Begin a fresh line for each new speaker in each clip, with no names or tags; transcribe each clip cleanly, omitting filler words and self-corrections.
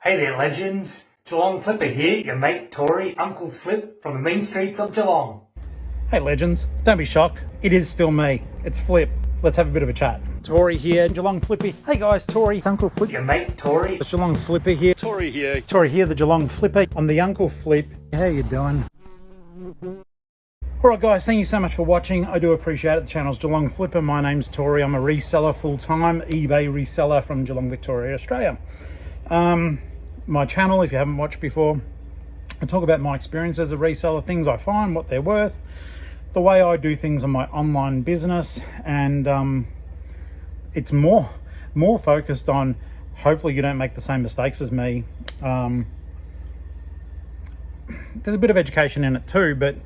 Hey there, legends. Geelong-Flipper here, your mate Tori, Uncle Flip from the mean streets of Geelong.
Hey legends, don't be shocked. It is still me. It's Flip. Let's have a bit of a chat. Tori here, Geelong-Flippy. Hey guys, Tori. It's Uncle Flip.
Your mate Tori.
It's Geelong-Flipper here.
Tori here.
Tori here, the Geelong-Flipper. I'm the Uncle Flip. How you doing? Alright guys, thank you so much for watching. I do appreciate it. The channel's Geelong-Flipper. My name's Tori. I'm a reseller full-time, eBay reseller from Geelong, Victoria, Australia. My channel, if you haven't watched before, I talk about my experience as a reseller, things I find, what they're worth, the way I do things on my online business, and it's more focused on hopefully you don't make the same mistakes as me. There's a bit of education in it too, but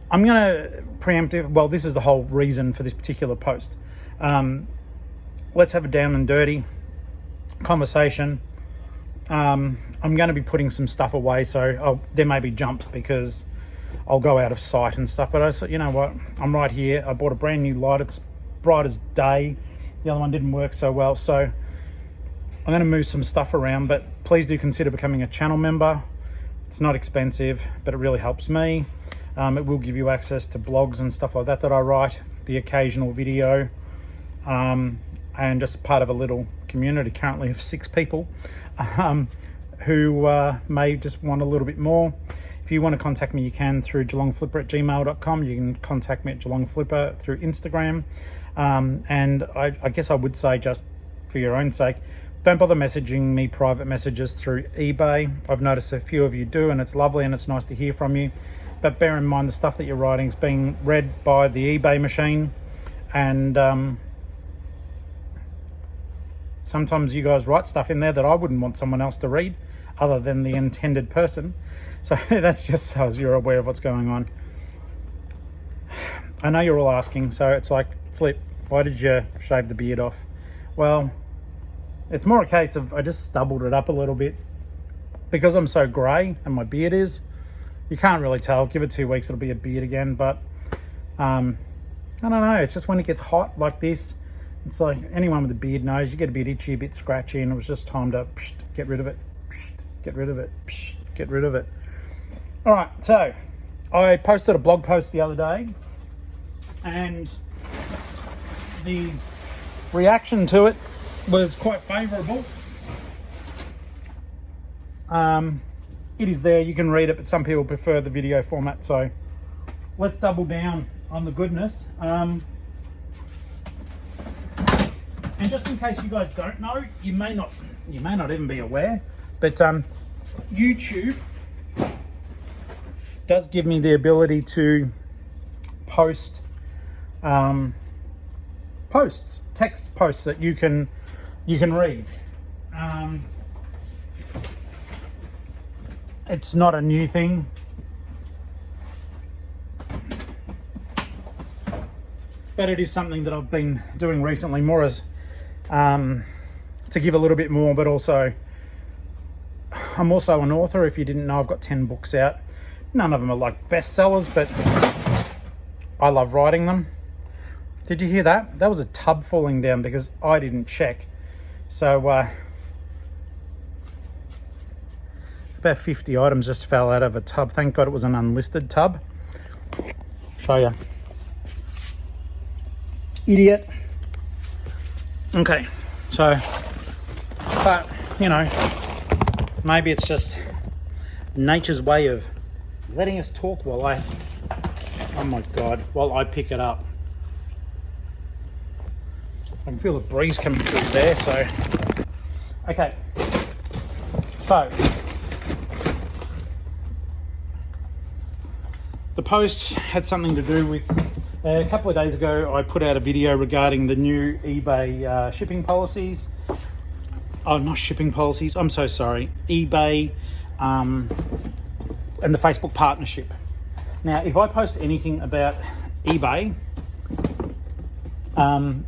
I'm going to preemptive. Well, this is the whole reason for this particular post. Let's have a down and dirty conversation. I'm going to be putting some stuff away, so there may be jumps because I'll go out of sight and stuff, but I said, you know what, I'm right here. I bought a brand new light. It's bright as day. The other one didn't work so well, so I'm going to move some stuff around, but please do consider becoming a channel member. It's not expensive, but it really helps me. It will give you access to blogs and stuff like that I write, the occasional video, and just part of a little community currently of 6 people who may just want a little bit more. If you want to contact me, you can through geelongflipper@gmail.com. You can contact me at geelongflipper through Instagram. And I guess I would say, just for your own sake, don't bother messaging me private messages through eBay. I've noticed a few of you do, and it's lovely and it's nice to hear from you. But bear in mind the stuff that you're writing is being read by the eBay machine, and sometimes you guys write stuff in there that I wouldn't want someone else to read other than the intended person. So that's just so you're aware of what's going on. I know you're all asking, so it's like, Flip, why did you shave the beard off? Well, it's more a case of I just stubbled it up a little bit. Because I'm so grey and my beard is, you can't really tell. Give it 2 weeks, it'll be a beard again. But I don't know, it's just when it gets hot like this, it's like anyone with a beard knows you get a bit itchy, a bit scratchy, and it was just time to get rid of it, get rid of it, get rid of it. All right, so I posted a blog post the other day, and the reaction to it was quite favourable. It is there, you can read it, but some people prefer the video format, so let's double down on the goodness. And just in case you guys don't know, you may not even be aware, but YouTube does give me the ability to post posts, text posts that you can read. It's not a new thing. But it is something that I've been doing recently, more as to give a little bit more, but also I'm also an author. If you didn't know, I've got 10 books out. None of them are like bestsellers, but I love writing them. Did you hear that? That was a tub falling down because I didn't check. So about 50 items just fell out of a tub. Thank God it was an unlisted tub. Show you. Idiot. Okay, so, but you know, maybe it's just nature's way of letting us talk while I pick it up. I can feel a breeze coming through there, so okay. So the post had something to do with a couple of days ago I put out a video regarding the new eBay shipping policies. Oh, not shipping policies, I'm so sorry. eBay and the Facebook partnership. Now, if I post anything about eBay, I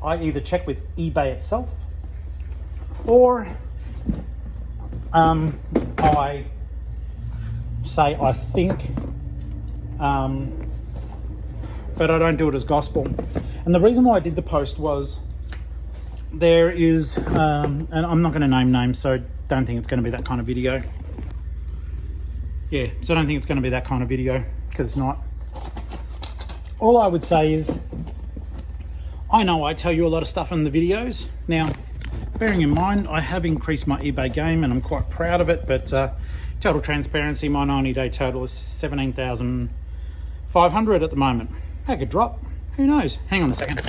either check with eBay itself, or I say I think, but I don't do it as gospel. And the reason why I did the post was there is, and I'm not going to name names, so don't think it's going to be that kind of video. Yeah, so I don't think it's going to be that kind of video, because it's not. All I would say is, I know I tell you a lot of stuff in the videos. Now, bearing in mind, I have increased my eBay game and I'm quite proud of it, but total transparency, my 90-day total is 17,500 at the moment. That could drop, who knows? Hang on a second.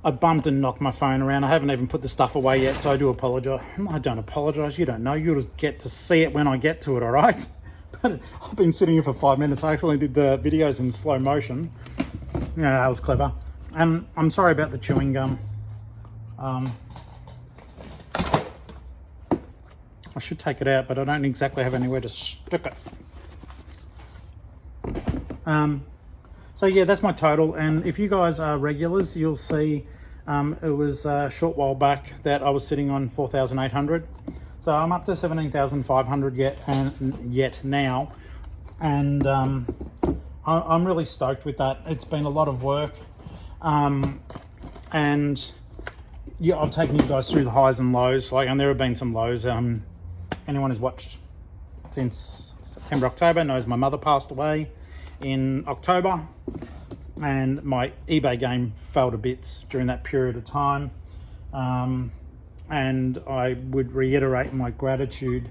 I bumped and knocked my phone around. I haven't even put the stuff away yet, so I do apologise. I don't apologise, you don't know. You'll just get to see it when I get to it, all right? But I've been sitting here for 5 minutes. I actually did the videos in slow motion. Yeah, that was clever. And I'm sorry about the chewing gum. I should take it out, but I don't exactly have anywhere to stick it. So yeah, that's my total. And if you guys are regulars, you'll see it was a short while back that I was sitting on 4,800. So I'm up to 17,500 yet now. And I'm really stoked with that. It's been a lot of work. And yeah, I've taken you guys through the highs and lows. And there have been some lows. Anyone who's watched since September, October knows my mother passed away in October, and my eBay game fell to bits during that period of time. And I would reiterate my gratitude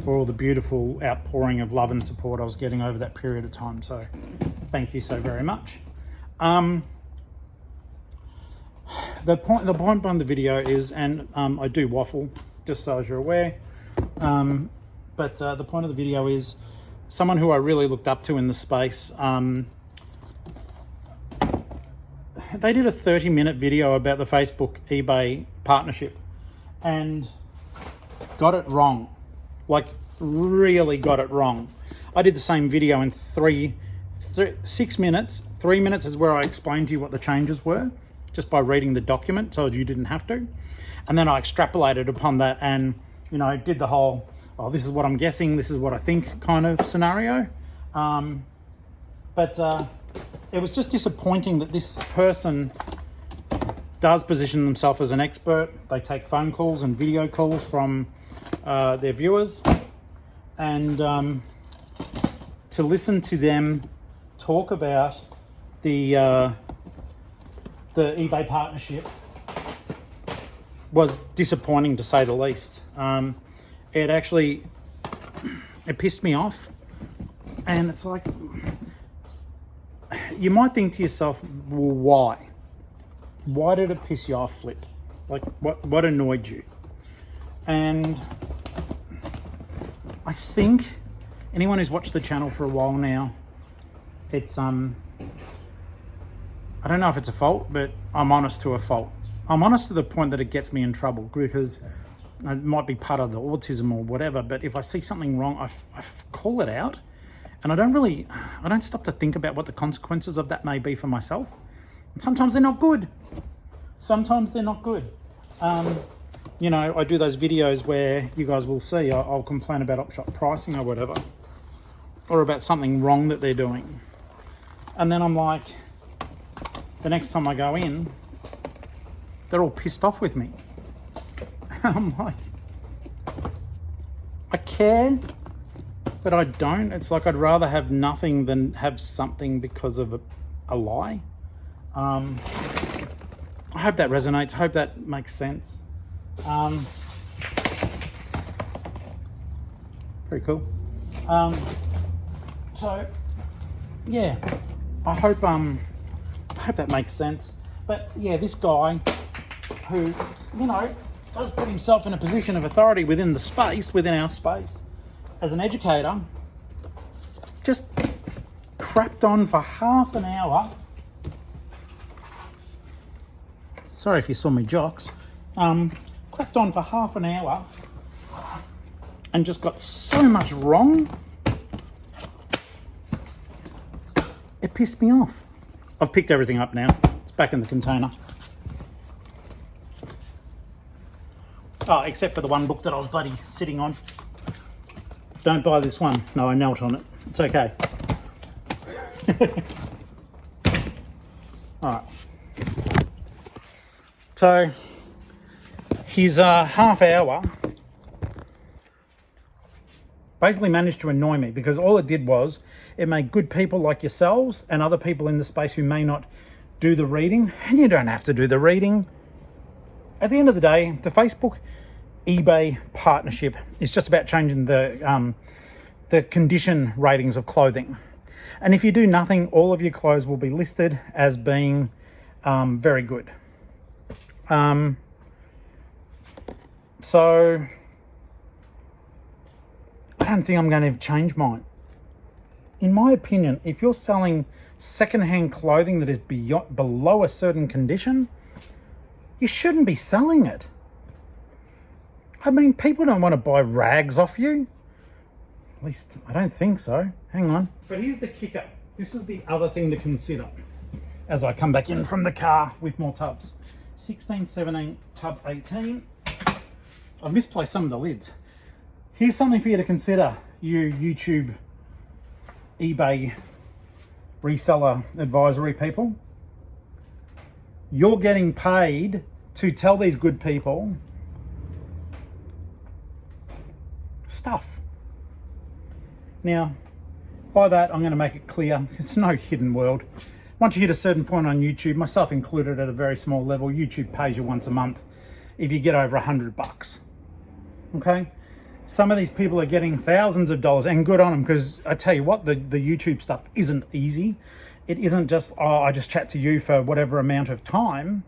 for all the beautiful outpouring of love and support I was getting over that period of time. So thank you so very much. The point behind the video is, and I do waffle, just so as you're aware, but the point of the video is someone who I really looked up to in the space. They did a 30-minute video about the Facebook eBay partnership and got it wrong, like really got it wrong. I did the same video in 6 minutes. 3 minutes is where I explained to you what the changes were, just by reading the document, so you didn't have to. And then I extrapolated upon that and, you know, did the whole, oh, this is what I'm guessing, this is what I think kind of scenario. But it was just disappointing that this person does position themselves as an expert. They take phone calls and video calls from their viewers. And to listen to them talk about the eBay partnership was disappointing, to say the least. It pissed me off, and it's like, you might think to yourself, well, why did it piss you off, Flip? Like, what annoyed you? And I think anyone who's watched the channel for a while now, it's I don't know if it's a fault, but I'm honest to a fault. I'm honest to the point that it gets me in trouble, because it might be part of the autism or whatever, but if I see something wrong, I call it out, and I don't stop to think about what the consequences of that may be for myself. And sometimes they're not good. You know, I do those videos where you guys will see I'll complain about op-shop pricing or whatever, or about something wrong that they're doing. And then I'm like, the next time I go in, they're all pissed off with me. I'm like, I care, but I don't. It's like I'd rather have nothing than have something because of a lie. I hope that resonates. I hope that makes sense. Very cool. So, yeah, I hope that makes sense. But yeah, this guy who, you know, does put himself in a position of authority within our space, as an educator, just crapped on for half an hour. Sorry if you saw me jocks. Crapped on for half an hour and just got so much wrong. It pissed me off. I've picked everything up now. It's back in the container. Oh, except for the one book that I was bloody sitting on. Don't buy this one. No, I knelt on it. It's okay. All right. So his half hour basically managed to annoy me, because all it did was it made good people like yourselves and other people in the space who may not do the reading, and you don't have to do the reading. At the end of the day, the Facebook eBay partnership is just about changing the condition ratings of clothing. And if you do nothing, all of your clothes will be listed as being very good. So I don't think I'm going to change mine. In my opinion, if you're selling secondhand clothing that is below a certain condition, you shouldn't be selling it. I mean, people don't want to buy rags off you. At least, I don't think so. Hang on. But here's the kicker. This is the other thing to consider as I come back in from the car with more tubs. 16, 17, tub 18. I've misplaced some of the lids. Here's something for you to consider, you YouTube, eBay, reseller advisory people. You're getting paid to tell these good people stuff. Now, by that, I'm going to make it clear, it's no hidden world. Once you hit a certain point on YouTube, myself included at a very small level, YouTube pays you once a month if you get over $100. Okay? Some of these people are getting thousands of dollars, and good on them, because I tell you what, the YouTube stuff isn't easy. It isn't just, oh, I just chat to you for whatever amount of time,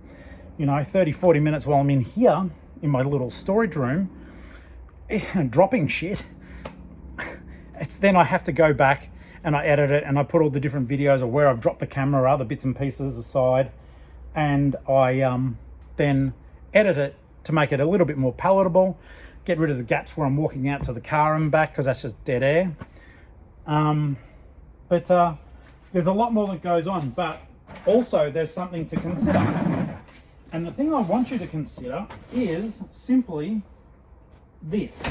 30, 40 minutes while I'm in here in my little storage room, dropping shit. It's then I have to go back and I edit it and I put all the different videos of where I've dropped the camera or other bits and pieces aside, and I then edit it to make it a little bit more palatable. Get rid of the gaps where I'm walking out to the car and back, because that's just dead air. But there's a lot more that goes on, but also there's something to consider. And the thing I want you to consider is simply this.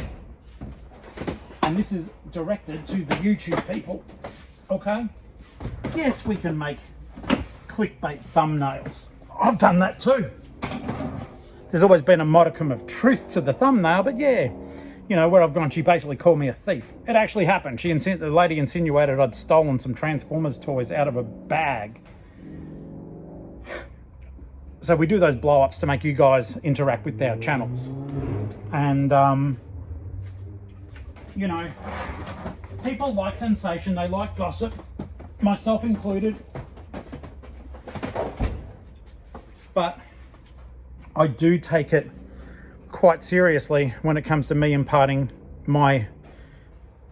And this is directed to the YouTube people, okay? Yes, we can make clickbait thumbnails. I've done that too. There's always been a modicum of truth to the thumbnail, but yeah, where I've gone, she basically called me a thief. It actually happened. The lady insinuated I'd stolen some Transformers toys out of a bag. So we do those blow-ups to make you guys interact with our channels. And, people like sensation, they like gossip, myself included. But I do take it quite seriously when it comes to me imparting my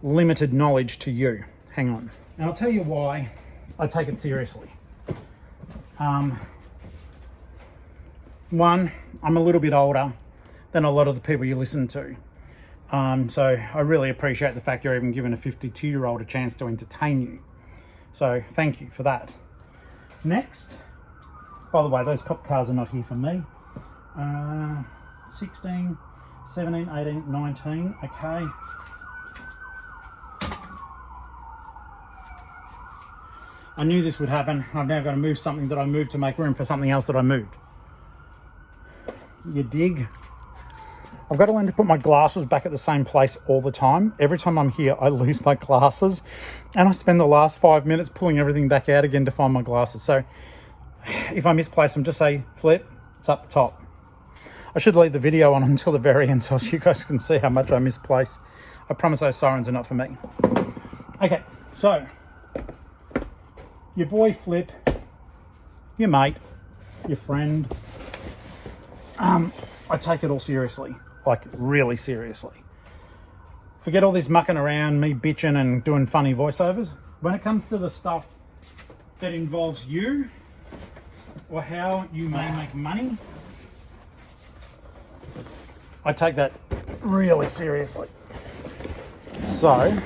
limited knowledge to you. Hang on. And I'll tell you why I take it seriously. One, I'm a little bit older than a lot of the people you listen to. So I really appreciate the fact you're even giving a 52-year-old a chance to entertain you. So thank you for that. Next, by the way, those cop cars are not here for me. 16, 17, 18, 19, okay. I knew this would happen. I've now got to move something that I moved to make room for something else that I moved. You dig? I've got to learn to put my glasses back at the same place all the time. Every time I'm here, I lose my glasses, and I spend the last 5 minutes pulling everything back out again to find my glasses. So if I misplace them, just say, Flip, it's up the top. I should leave the video on until the very end so you guys can see how much I misplace. I promise those sirens are not for me. Okay, so your boy Flip, your mate, your friend, I take it all seriously, like really seriously. Forget all this mucking around, me bitching and doing funny voiceovers. When it comes to the stuff that involves you or how you may make money, I take that really seriously. So,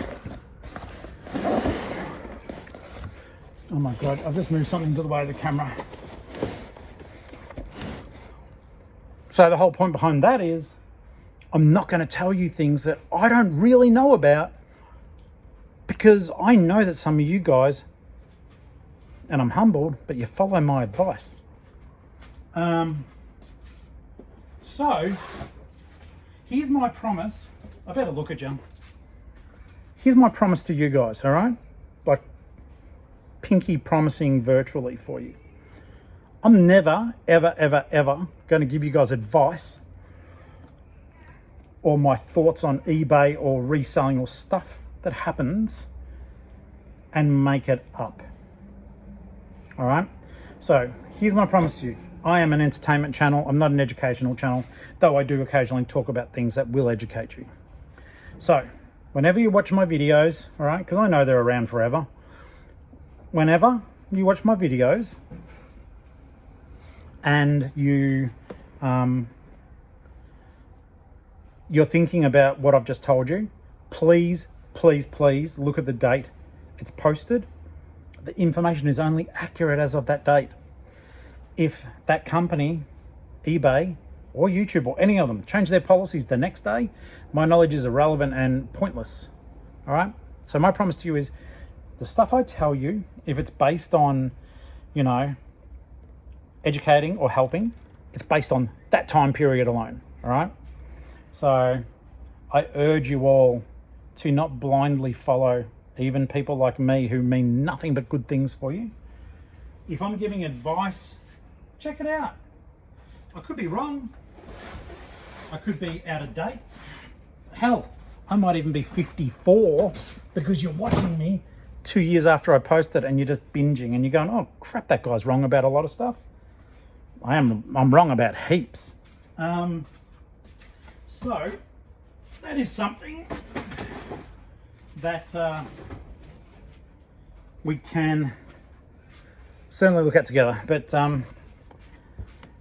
oh my God, I've just moved something to the way of the camera. So the whole point behind that is I'm not going to tell you things that I don't really know about, because I know that some of you guys, and I'm humbled, but you follow my advice. So, here's my promise. I better look at you. Here's my promise to you guys, all right? Like, pinky promising virtually for you. I'm never, ever, ever, ever going to give you guys advice or my thoughts on eBay or reselling or stuff that happens and make it up. All right? So here's my promise to you. I am an entertainment channel. I'm not an educational channel, though I do occasionally talk about things that will educate you. So whenever you watch my videos, all right, because I know they're around forever, whenever you watch my videos and you're thinking about what I've just told you, please, please, please look at the date it's posted. The information is only accurate as of that date. If that company, eBay or YouTube or any of them, change their policies the next day, my knowledge is irrelevant and pointless. All right? So my promise to you is the stuff I tell you, if it's based on, you know, educating or helping, it's based on that time period alone. All right? So I urge you all to not blindly follow even people like me who mean nothing but good things for you. If I'm giving advice, check it out. I could be wrong. I could be out of date. Hell, I might even be 54 because you're watching me 2 years after I posted and you're just binging and you're going, oh crap, that guy's wrong about a lot of stuff. I'm wrong about heaps. So that is something that we can certainly look at together. But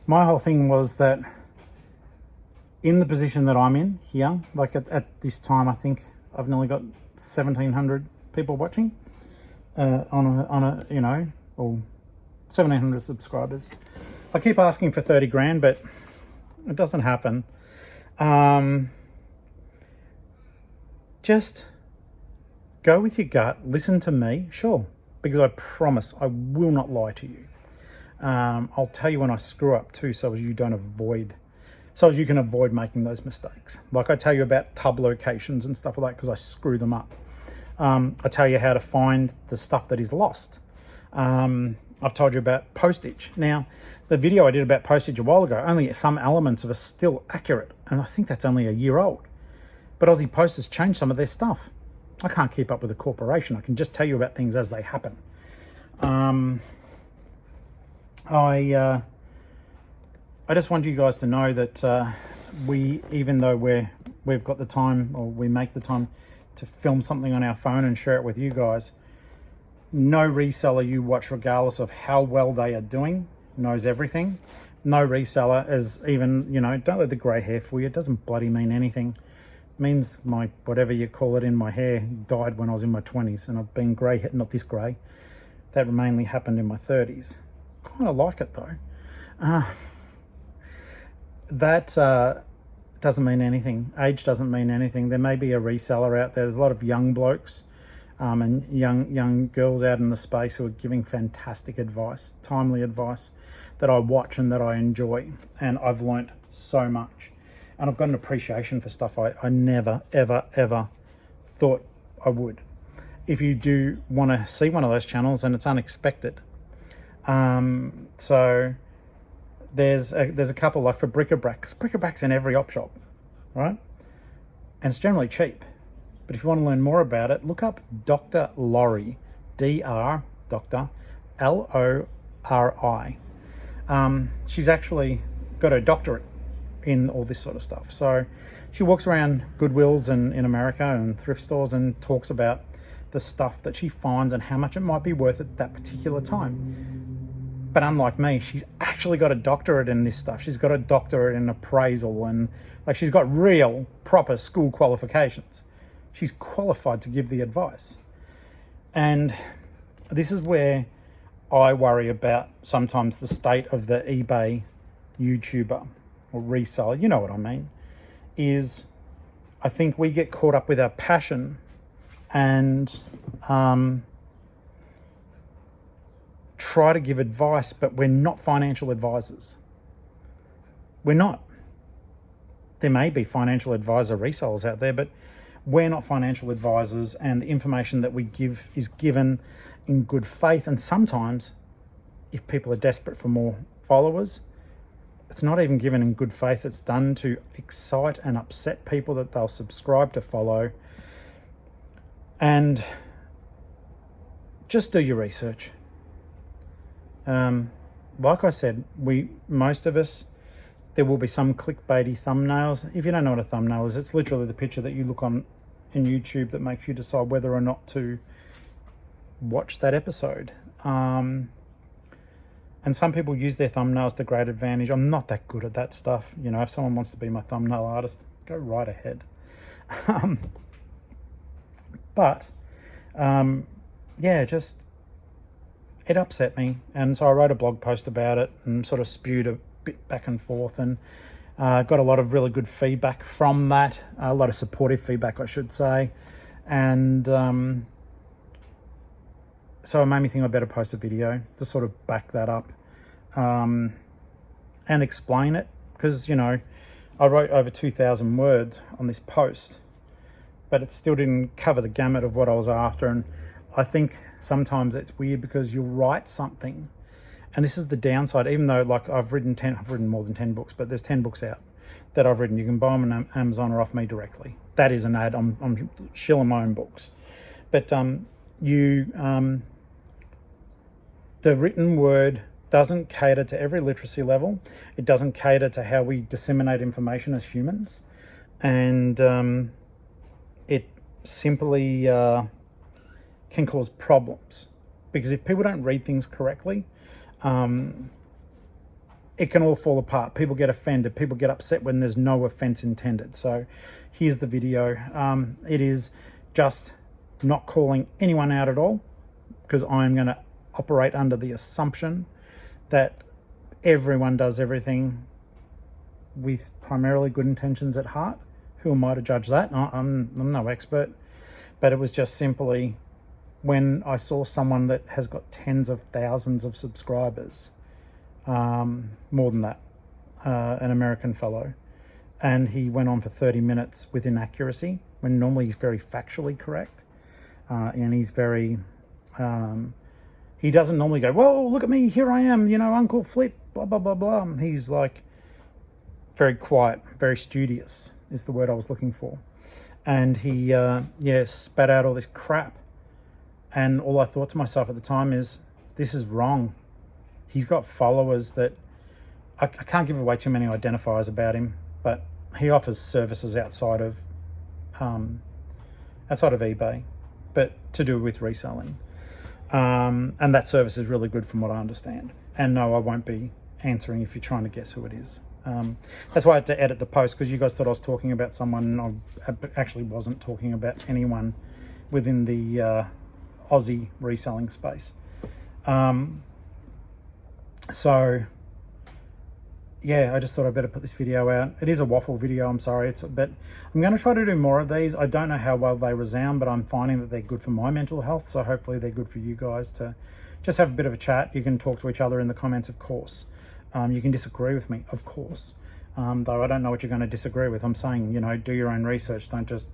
my whole thing was that in the position that I'm in here, like at this time, I think I've nearly got 1,700 people watching on a you know, or 1,700 subscribers. I keep asking for 30 grand, but it doesn't happen. Just go with your gut, listen to me, sure, because I promise I will not lie to you. I'll tell you when I screw up too, so as you can avoid making those mistakes. Like I tell you about tub locations and stuff like that because I screw them up. I tell you how to find the stuff that is lost. I've told you about postage. Now, the video I did about postage a while ago, only some elements of it are still accurate, and I think that's only a year old. But Aussie Post has changed some of their stuff. I can't keep up with a corporation. I can just tell you about things as they happen. I just want you guys to know that even though we've got the time, or we make the time to film something on our phone and share it with you guys, no reseller you watch, regardless of how well they are doing, knows everything. No reseller is even, you know, don't let the grey hair fool you. It doesn't bloody mean anything. Means my, whatever you call it in my hair, died when I was in my 20s, and I've been grey, not this grey. That mainly happened in my 30s. Kind of like it though. That doesn't mean anything. Age doesn't mean anything. There may be a reseller out there. There's a lot of young blokes and young girls out in the space who are giving fantastic advice, timely advice that I watch and that I enjoy, and I've learnt so much. And I've got an appreciation for stuff I never, ever, ever thought I would. If you do want to see one of those channels, and it's unexpected. So there's a couple, like for bric-a-brac, because bric-a-brac's in every op shop, right? And it's generally cheap. But if you want to learn more about it, look up Dr. Lori, Dr. Lori. She's actually got her doctorate in all this sort of stuff. So she walks around Goodwills and in America and thrift stores and talks about the stuff that she finds and how much it might be worth at that particular time. But unlike me, she's actually got a doctorate in this stuff. She's got a doctorate in appraisal, and like she's got real proper school qualifications. She's qualified to give the advice. And this is where I worry about sometimes the state of the eBay YouTuber or reseller, you know what I mean, is I think we get caught up with our passion and try to give advice, but we're not financial advisors. We're not. there may be financial advisor resellers out there, but we're not financial advisors, and the information that we give is given in good faith. And sometimes, if people are desperate for more followers, it's not even given in good faith. It's done to excite and upset people that they'll subscribe to follow. And just do your research. Like I said, most of us, there will be some clickbaity thumbnails. If you don't know what a thumbnail is, it's literally the picture that you look on in YouTube that makes you decide whether or not to watch that episode. And some people use their thumbnails to great advantage. I'm not that good at that stuff. You know, if someone wants to be my thumbnail artist, go right ahead. Just it upset me, and so I wrote a blog post about it and sort of spewed a bit back and forth, and got a lot of really good feedback from that, a lot of supportive feedback, I should say, and so it made me think I better post a video to sort of back that up and explain it, because, you know, I wrote over 2,000 words on this post, but it still didn't cover the gamut of what I was after. And I think sometimes it's weird because you'll write something, and this is the downside, even though, like, I've written more than 10 books, but there's 10 books out that I've written. You can buy them on Amazon or off me directly. That is an ad. I'm shilling my own books. But the written word doesn't cater to every literacy level. It doesn't cater to how we disseminate information as humans. And it simply can cause problems, because if people don't read things correctly, it can all fall apart. People get offended. People get upset when there's no offense intended. So here's the video. It is just not calling anyone out at all, because I'm going to operate under the assumption that everyone does everything with primarily good intentions at heart. Who am I to judge that? I'm no expert, but it was just simply when I saw someone that has got tens of thousands of subscribers, more than that, an American fellow, and he went on for 30 minutes with inaccuracy when normally he's very factually correct, and he's very, he doesn't normally go, "Whoa, look at me, here I am, you know, Uncle Flip, blah, blah, blah, blah." He's like very quiet, very studious is the word I was looking for. And he, spat out all this crap. And all I thought to myself at the time is, this is wrong. He's got followers that, I can't give away too many identifiers about him, but he offers services outside of eBay, but to do with reselling. And that service is really good from what I understand. And no, I won't be answering if you're trying to guess who it is. That's why I had to edit the post, because you guys thought I was talking about someone, and I actually wasn't talking about anyone within the Aussie reselling space. I just thought I'd better put this video out. It is a waffle video, I'm sorry, but I'm going to try to do more of these. I don't know how well they resound, but I'm finding that they're good for my mental health, so hopefully they're good for you guys to just have a bit of a chat. You can talk to each other in the comments, of course. You can disagree with me, of course, though I don't know what you're going to disagree with. I'm saying, you know, do your own research. Don't just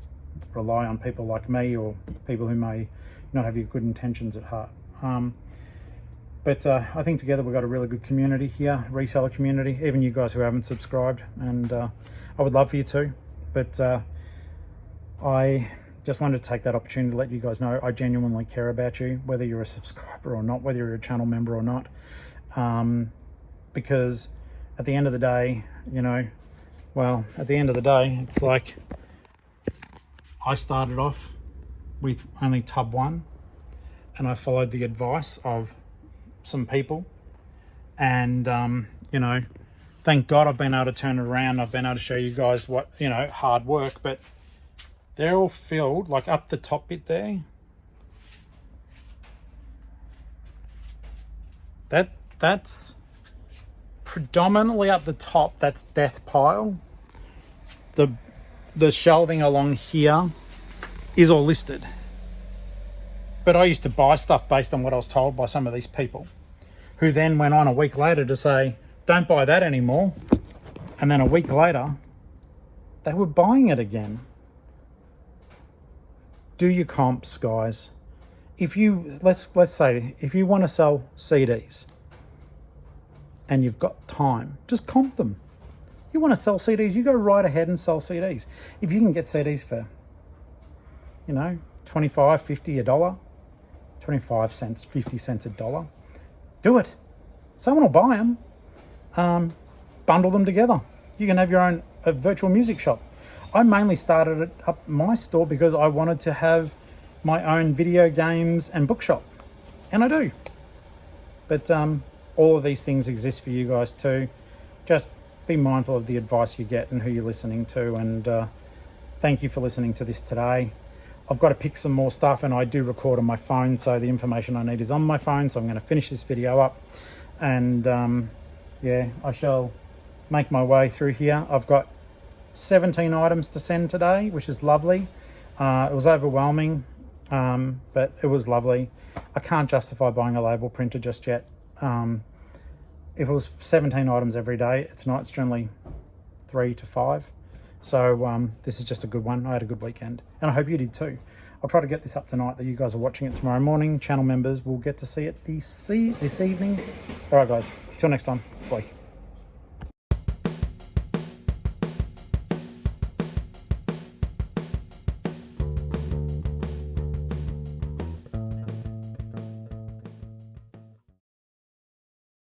rely on people like me or people who may not have your good intentions at heart. But I think together we've got a really good community here, reseller community, even you guys who haven't subscribed, and I would love for you to. But I just wanted to take that opportunity to let you guys know I genuinely care about you, whether you're a subscriber or not, whether you're a channel member or not. Because at the end of the day, it's like I started off with only tub 1, and I followed the advice of some people, and thank God I've been able to turn it around. I've been able to show you guys what, hard work, but they're all filled, like up the top bit there. That's predominantly up the top, that's death pile. The shelving along here is all listed. But I used to buy stuff based on what I was told by some of these people, who then went on a week later to say, don't buy that anymore. And then a week later, They were buying it again. Do your comps, guys. If you, let's say, if you want to sell CDs and you've got time, just comp them. You want to sell CDs, you go right ahead and sell CDs. If you can get CDs for, 25, 50, a dollar, 25 cents, 50 cents a dollar, do it. Someone will buy them. Bundle them together. You can have your own virtual music shop. I mainly started up my store because I wanted to have my own video games and bookshop, and I do. But all of these things exist for you guys too. Just be mindful of the advice you get and who you're listening to, and thank you for listening to this today. I've got to pick some more stuff, and I do record on my phone, so the information I need is on my phone. So I'm going to finish this video up, and yeah, I shall make my way through here. I've got 17 items to send today, which is lovely. It was overwhelming, but it was lovely. I can't justify buying a label printer just yet. If it was 17 items every day, it's not. It's generally 3 to 5. So this is just a good one. I had a good weekend, and I hope you did too. I'll try to get this up tonight that you guys are watching it tomorrow morning. Channel members will get to see it this evening. All right, guys. Till next time. Bye.